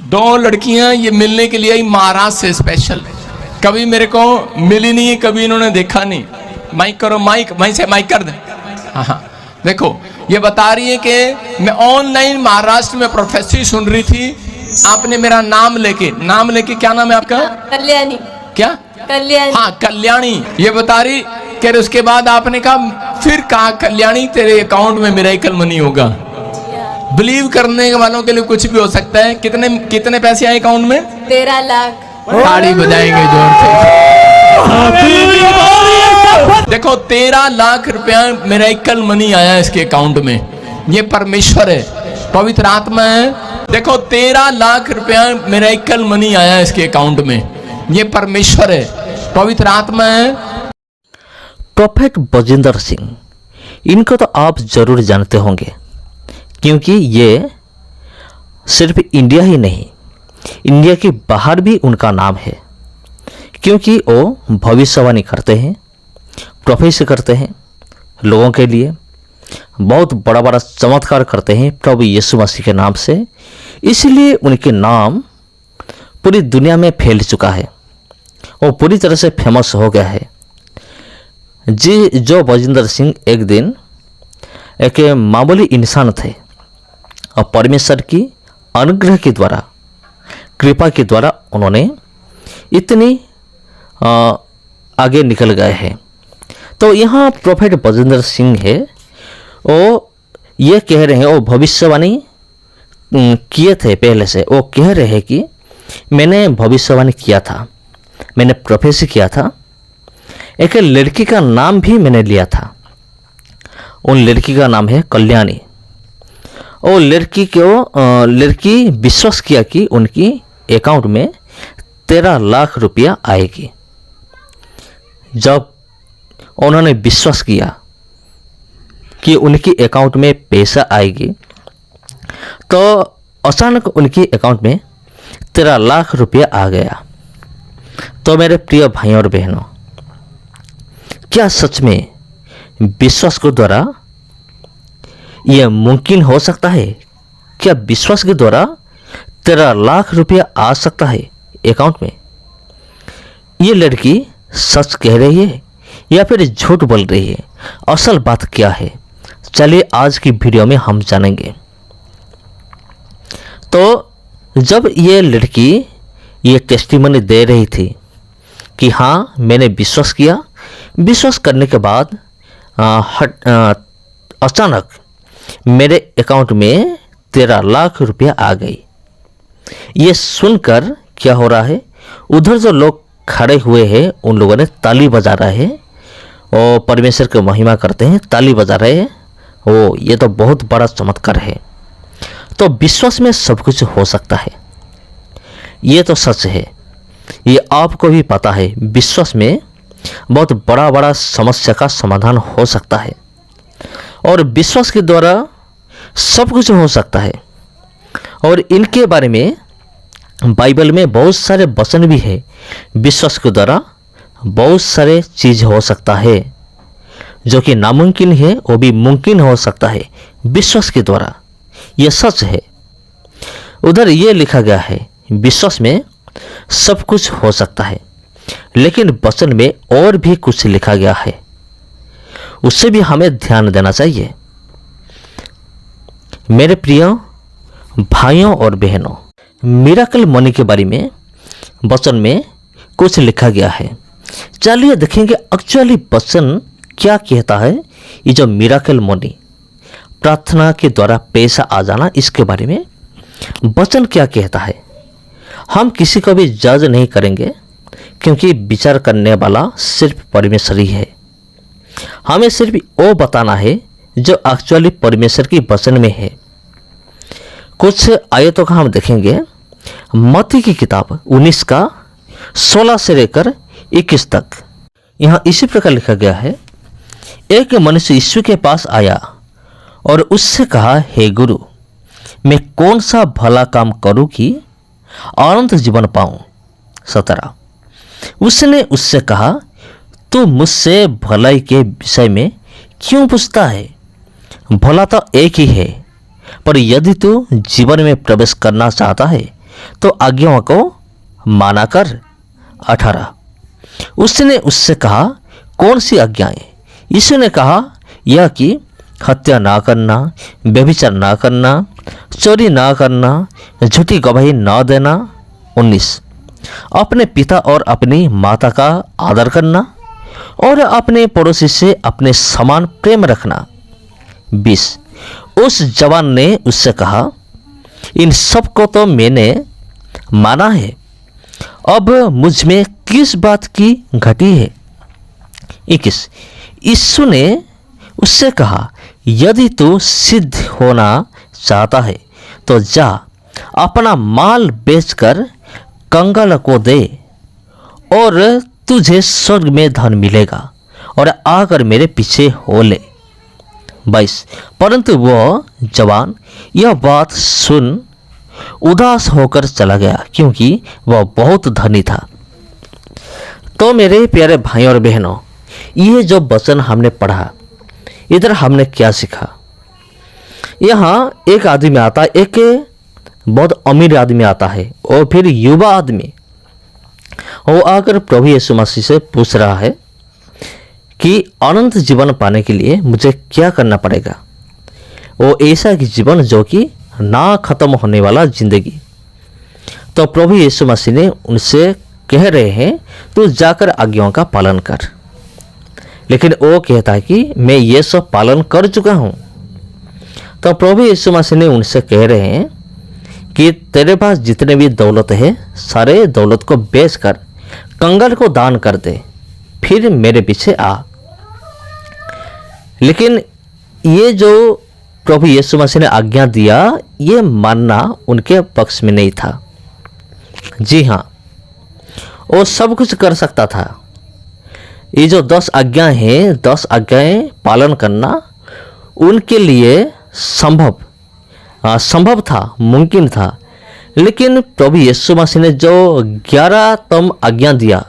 दो लड़कियां ये मिलने के लिए आई महाराष्ट्र से स्पेशल। कभी मेरे को मिली नहीं है, कभी इन्होंने देखा नहीं। माइक करो, माइक वहीं से माइक कर दे। हाँ, देखो ये बता रही है कि मैं ऑनलाइन महाराष्ट्र में प्रोफेसर सुन रही थी। आपने मेरा नाम लेके क्या नाम है आपका? कल्याणी। क्या? कल्याणी। हाँ कल्याणी। ये बता रही कि उसके बाद आपने कहा, फिर कहा कल्याणी तेरे अकाउंट में मिरेकल मनी होगा। बिलीव करने वालों के लिए कुछ भी हो सकता है। कितने पैसे आए अकाउंट में? 13 लाख। ताड़ी बजाएंगे जोर से। देखो 13 लाख रुपया मिरेकल मनी आया इसके अकाउंट में। ये परमेश्वर है, पवित्र आत्मा है। देखो 13 लाख रुपया मिरेकल मनी आया इसके अकाउंट में। ये परमेश्वर है, पवित्र आत्मा है। प्रोफेट बजिंदर सिंह, इनको तो आप जरूर जानते होंगे, क्योंकि ये सिर्फ इंडिया ही नहीं, इंडिया के बाहर भी उनका नाम है। क्योंकि वो भविष्यवाणी करते हैं, प्रोफेसी करते हैं लोगों के लिए, बहुत बड़ा बड़ा चमत्कार करते हैं प्रभु यीशु मसीह के नाम से। इसलिए उनके नाम पूरी दुनिया में फैल चुका है, वो पूरी तरह से फेमस हो गया है। जी जो बजिंदर सिंह एक दिन एक मामूली इंसान थे और परमेश्वर की अनुग्रह के द्वारा, कृपा के द्वारा उन्होंने इतनी आगे निकल गए हैं। तो यहाँ प्रोफेट बजिंदर सिंह है, वो ये कह रहे हैं, वो भविष्यवाणी किए थे पहले से। वो कह रहे हैं कि मैंने भविष्यवाणी किया था, मैंने प्रोफेसी किया था, एक लड़की का नाम भी मैंने लिया था। उन लड़की का नाम है कल्याणी। और लड़की विश्वास किया कि उनकी अकाउंट में 13 लाख रुपया आएगी। जब उन्होंने विश्वास किया कि उनकी अकाउंट में पैसा आएगी, तो अचानक उनकी अकाउंट में 13 लाख रुपया आ गया। तो मेरे प्रिय भाइयों और बहनों, क्या सच में विश्वास के द्वारा यह मुमकिन हो सकता है? क्या विश्वास के द्वारा 13 लाख रुपया आ सकता है अकाउंट में? ये लड़की सच कह रही है या फिर झूठ बोल रही है? असल बात क्या है, चलिए आज की वीडियो में हम जानेंगे। तो जब ये लड़की ये टेस्टिमनी दे रही थी कि हाँ मैंने विश्वास किया, विश्वास करने के बाद अचानक मेरे अकाउंट में 13 लाख रुपया आ गई। ये सुनकर क्या हो रहा है, उधर जो लोग खड़े हुए हैं उन लोगों ने ताली बजा रहे हैं और परमेश्वर की महिमा करते हैं, ताली बजा रहे हैं। ओ ये तो बहुत बड़ा चमत्कार है। तो विश्वास में सब कुछ हो सकता है, ये तो सच है। ये आपको भी पता है, विश्वास में बहुत बड़ा बड़ा समस्या का समाधान हो सकता है और विश्वास के द्वारा सब कुछ हो सकता है। और इनके बारे में बाइबल में बहुत सारे वचन भी है, विश्वास के द्वारा बहुत सारे चीज़ हो सकता है। जो कि नामुमकिन है वो भी मुमकिन हो सकता है विश्वास के द्वारा, यह सच है। उधर ये लिखा गया है विश्वास में सब कुछ हो सकता है, लेकिन वचन में और भी कुछ लिखा गया है, उससे भी हमें ध्यान देना चाहिए। मेरे प्रिय भाइयों और बहनों, मिरेकल मनी के बारे में वचन में कुछ लिखा गया है। चलिए देखेंगे एक्चुअली वचन क्या कहता है। ये जो मिरेकल मनी, प्रार्थना के द्वारा पैसा आ जाना, इसके बारे में वचन क्या कहता है। हम किसी को भी जज नहीं करेंगे, क्योंकि विचार करने वाला सिर्फ परमेश्वर ही है। हमें सिर्फ वो बताना है जो एक्चुअली परमेश्वर की वचन में है। कुछ आयतों का हम देखेंगे। मत्ती की किताब 19 का 16 से लेकर 21 तक। यहाँ इसी प्रकार लिखा गया है, एक मनुष्य यीशु के पास आया और उससे कहा, हे गुरु, मैं कौन सा भला काम करूं कि अनंत जीवन पाऊं? 17। उसने उससे कहा, तू मुझसे भलाई के विषय में क्यों पूछता है? भला तो एक ही है, पर यदि तू जीवन में प्रवेश करना चाहता है तो आज्ञाओं को माना कर। 18 उसने उससे कहा, कौन सी आज्ञाएं? यीशु ने कहा, यह कि हत्या ना करना, व्यभिचार ना करना, चोरी ना करना, झूठी गवाही ना देना। 19 अपने पिता और अपनी माता का आदर करना और अपने पड़ोसी से अपने समान प्रेम रखना। 20 उस जवान ने उससे कहा, इन सब को तो मैंने माना है, अब मुझ में किस बात की घटी है? 21 यीशु ने उससे कहा, यदि तू सिद्ध होना चाहता है तो जा, अपना माल बेचकर कंगाल को दे और तुझे स्वर्ग में धन मिलेगा, और आकर मेरे पीछे हो ले। 22 परंतु वह जवान यह बात सुन उदास होकर चला गया, क्योंकि वह बहुत धनी था। तो मेरे प्यारे भाई और बहनों, ये जो वचन हमने पढ़ा, इधर हमने क्या सीखा? यहाँ एक आदमी आता है, एक बहुत अमीर आदमी आता है और फिर युवा आदमी, वो आकर प्रभु यीशु मसीह से पूछ रहा है कि अनंत जीवन पाने के लिए मुझे क्या करना पड़ेगा? वो ऐसा कि जीवन जो कि ना खत्म होने वाला जिंदगी। तो प्रभु यीशु मसीह ने उनसे कह रहे हैं, तू जाकर आज्ञाओं का पालन कर। लेकिन वो कहता है कि मैं ये सब पालन कर चुका हूँ। तो प्रभु यीशु मसीह ने उनसे कह रहे हैं कि तेरे पास जितने भी दौलत है, सारे दौलत को बेचकर कंगाल को दान कर दे, फिर मेरे पीछे आ। लेकिन ये जो प्रभु यीशु मसीह ने आज्ञा दिया, ये मानना उनके पक्ष में नहीं था। जी हाँ, वो सब कुछ कर सकता था। ये जो 10 आज्ञाएं हैं, 10 आज्ञाएं पालन करना उनके लिए संभव था, मुमकिन था। लेकिन प्रभु यीशु मसीह ने जो 11तम आज्ञा दिया,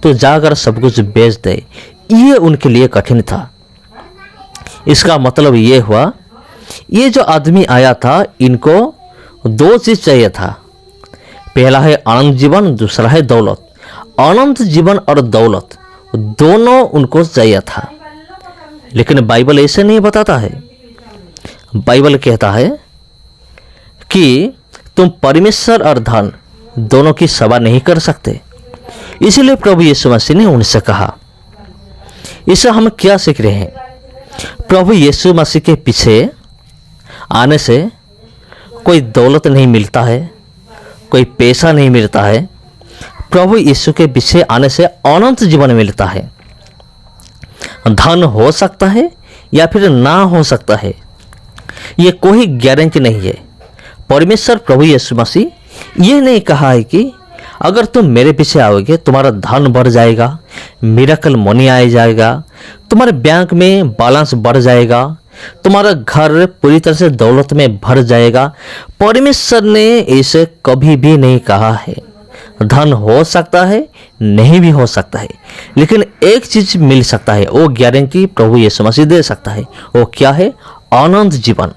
तो जाकर सब कुछ बेच दे, ये उनके लिए कठिन था। इसका मतलब ये हुआ, ये जो आदमी आया था, इनको 2 चीज चाहिए था। पहला है अनंत जीवन, दूसरा है दौलत। अनंत जीवन और दौलत दोनों उनको चाहिए था। लेकिन बाइबल ऐसे नहीं बताता है। बाइबल कहता है कि तुम परमेश्वर और धन दोनों की सेवा नहीं कर सकते। इसीलिए प्रभु यीशु मसीह ने उनसे कहा। इससे हम क्या सीख रहे हैं? प्रभु यीशु मसीह के पीछे आने से कोई दौलत नहीं मिलता है, कोई पैसा नहीं मिलता है। प्रभु यीशु के पीछे आने से अनंत जीवन मिलता है। धन हो सकता है या फिर ना हो सकता है, ये कोई गारंटी नहीं है। परमेश्वर प्रभु यीशु मसीह ये नहीं कहा है कि अगर तुम मेरे पीछे आओगे तुम्हारा धन बढ़ जाएगा, मिरेकल मनी आ जाएगा, तुम्हारे बैंक में बैलेंस बढ़ जाएगा, तुम्हारा घर पूरी तरह से दौलत में भर जाएगा। परमेश्वर ने ऐसे कभी भी नहीं कहा है। धन हो सकता है, नहीं भी हो सकता है, लेकिन एक चीज मिल सकता है, वो गारंटी प्रभु यीशु मसीह दे सकता है। वो क्या है? अनंत जीवन,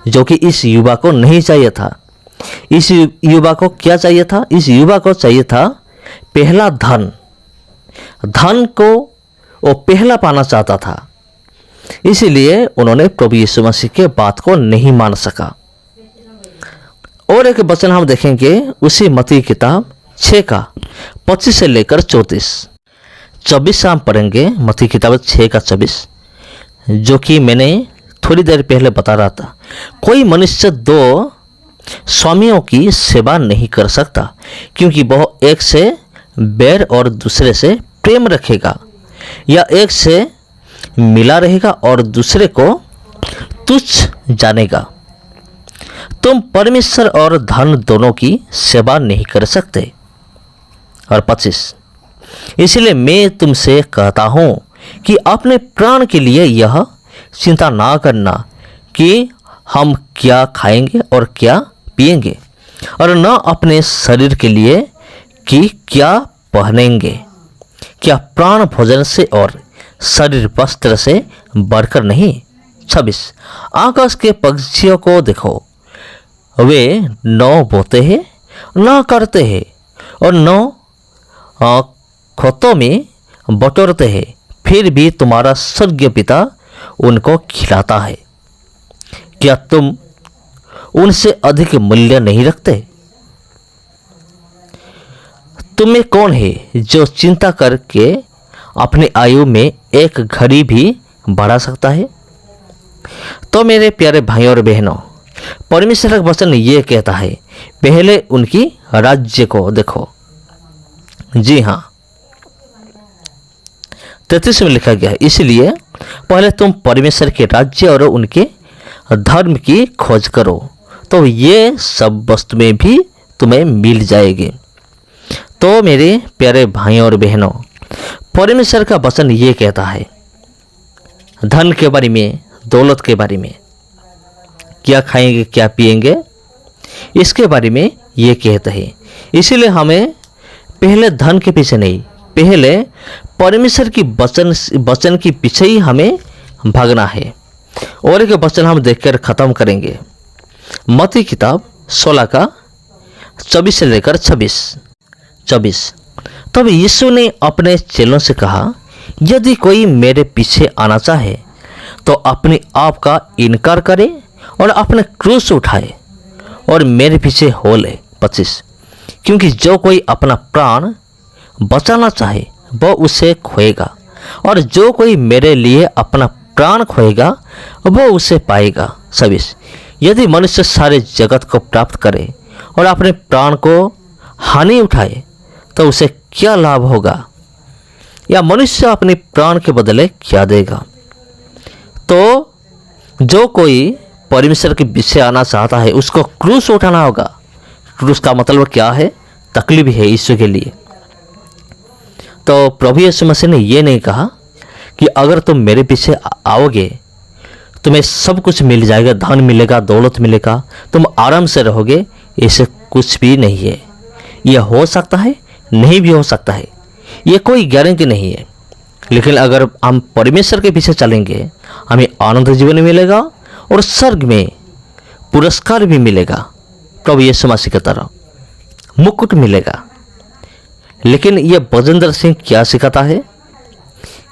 जो कि इस युवा को नहीं चाहिए था। इस युवा को क्या चाहिए था? इस युवा को चाहिए था पहला धन। धन को वो पहला पाना चाहता था, इसीलिए उन्होंने प्रभु यीशु मसीह के बात को नहीं मान सका। और एक वचन हम देखेंगे उसी मत्ती किताब 6:25 से लेकर 34 हम पढ़ेंगे। मत्ती किताब 6:24, जो कि मैंने थोड़ी देर पहले बता रहा था। कोई मनुष्य 2 स्वामियों की सेवा नहीं कर सकता, क्योंकि वह एक से बैर और दूसरे से प्रेम रखेगा, या एक से मिला रहेगा और दूसरे को तुच्छ जानेगा। तुम परमेश्वर और धन दोनों की सेवा नहीं कर सकते। और 25 इसलिए मैं तुमसे कहता हूं कि अपने प्राण के लिए यह चिंता ना करना कि हम क्या खाएंगे और क्या पिएंगे, और न अपने शरीर के लिए कि क्या पहनेंगे। क्या प्राण भोजन से और शरीर वस्त्र से बढ़कर नहीं? 26 आकाश के पक्षियों को देखो, वे 9 बोते हैं, न करते हैं और न खेतों में बटोरते हैं, फिर भी तुम्हारा स्वर्गीय पिता उनको खिलाता है। क्या तुम उनसे अधिक मूल्य नहीं रखते? तुम्हें कौन है जो चिंता करके अपनी आयु में एक घड़ी भी बढ़ा सकता है? तो मेरे प्यारे भाइयों और बहनों, परमेश्वर का वचन ये कहता है, पहले उनकी राज्य को देखो। जी हाँ, 33 में लिखा गया है, इसलिए पहले तुम परमेश्वर के राज्य और उनके धर्म की खोज करो, तो ये सब वस्तुएं भी तुम्हें मिल जाएगी। तो मेरे प्यारे भाइयों और बहनों, परमेश्वर का वचन ये कहता है धन के बारे में, दौलत के बारे में, क्या खाएंगे क्या पिएंगे, इसके बारे में ये कहते हैं। इसीलिए हमें पहले धन के पीछे नहीं, पहले परमेश्वर की वचन के पीछे ही हमें भागना है। और एक वचन हम देखकर ख़त्म करेंगे, मत्ती किताब 16 का 24 से लेकर 26। तब यीशु ने अपने चेलों से कहा, यदि कोई मेरे पीछे आना चाहे तो अपने आप का इनकार करे और अपने क्रूस उठाए और मेरे पीछे हो ले। 25। क्योंकि जो कोई अपना प्राण बचाना चाहे वह उसे खोएगा, और जो कोई मेरे लिए अपना प्राण खोएगा वह उसे पाएगा। 26। यदि मनुष्य सारे जगत को प्राप्त करे और अपने प्राण को हानि उठाए तो उसे क्या लाभ होगा, या मनुष्य अपने प्राण के बदले क्या देगा? तो जो कोई परमेश्वर के पीछे आना चाहता है उसको क्रूस उठाना होगा। क्रूस का मतलब क्या है? तकलीफ है यीशु के लिए। तो प्रभु यीशु मसीह ने ये नहीं कहा कि अगर तुम मेरे पीछे आओगे तुम्हें सब कुछ मिल जाएगा, धन मिलेगा, दौलत मिलेगा, तुम आराम से रहोगे। ऐसे कुछ भी नहीं है। यह हो सकता है, नहीं भी हो सकता है, ये कोई गारंटी नहीं है। लेकिन अगर हम परमेश्वर के पीछे चलेंगे हमें आनंद जीवन मिलेगा और स्वर्ग में पुरस्कार भी मिलेगा, प्रभु यीशु मसीह की तरह मुकुट मिलेगा। लेकिन ये बजेंद्र सिंह क्या सिखाता है,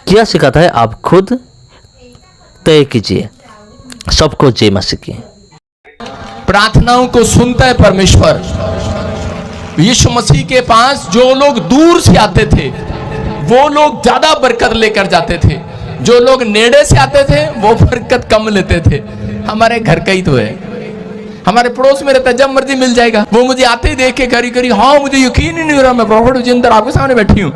क्या सिखाता है, आप खुद तय कीजिए। सबको जय मसीह की। प्रार्थनाओं को सुनता है परमेश्वर। यीशु मसीह के पास जो लोग दूर से आते थे वो लोग ज्यादा बरकत लेकर जाते थे, जो लोग नेड़े से आते थे वो बरकत कम लेते थे। हमारे घर का ही तो है, हमारे पड़ोस में रहता है, जब मर्जी मिल जाएगा। वो मुझे आते ही देख के करी करी, हाँ मुझे यकीन ही नहीं हो रहा मैं प्रॉफिट विजेंद्र आपके सामने बैठी हूँ,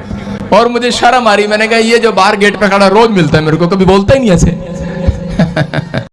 और मुझे शर्म आ रही। मैंने कहा ये जो बाहर गेट पे खड़ा रोज मिलता है मेरे को, कभी बोलता ही नहीं ऐसे।